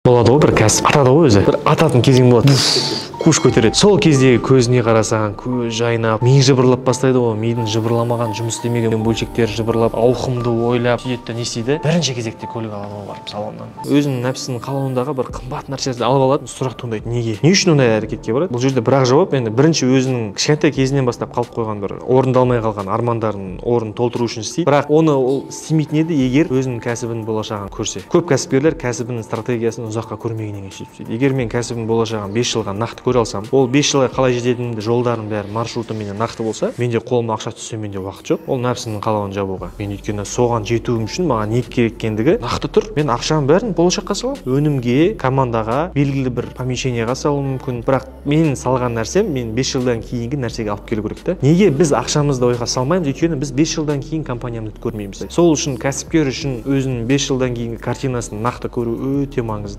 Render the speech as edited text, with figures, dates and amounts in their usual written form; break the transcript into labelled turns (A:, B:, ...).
A: Болады ғой, бір кәсіп атады ғой өзі. Бір ататын кезең болады. Күш көтереді. Сол кездегі көзіне қарасаң, көз жайнап, ми жыбырлап бастайды ғой. Мидың жыбырламаған, жұмыс істемеген бөлшектері жыбырлап, ауқымды ойлап, сөйтеді не істейді? Бірінші кезекте көлік алып барып салоннан. Өзінің нәпсінің қалауындағы бір қымбат нәрсені алып алады. Сұрақ туындайды, неге? Не үшін ондай әрекетке барады? Бұл жерде бірақ жауап енді бірінші өзінің кішкентай кезінен бастап қалып қойған бір орындалмай қалған армандарын орнын толтыру үшін істейді. Бірақ оны ол істемейтін еді, егер өзінің кәсібінің болашағын көрсе. Көп кәсіпкерлер кәсібінің стратегиясын ұзаққа көрмегеннен кейін сөйтеді. Егер мен кәсібімнің болашағын 5 жылға нақты көре алсам, ол 5 жылға қалай жететінімді жолдарын бәрі маршруты менен нақты болса, менде қолыма ақша түссе менде уақыт жоқ. Ол нәпсінің қалауын жабуға. Мен өйткені соған жетуім үшін маған не керек екендігі нақты тұр. Мен ақшаның бәрін болашаққа саламын. Өнімге, командаға, белгілі бір помещениеға салуым мүмкін. Бірақ мен салған нәрсем мен 5 жылдан кейінгі нәрсеге алып келу керек та. Неге біз ақшамызды ойға салмаймыз? Өйткені біз 5 жылдан кейін компаниямызды көрмейміз. Сол үшін кәсіпкер үшін өзінің 5 жылдан кейінгі картинасын нақты көру өте маңызды.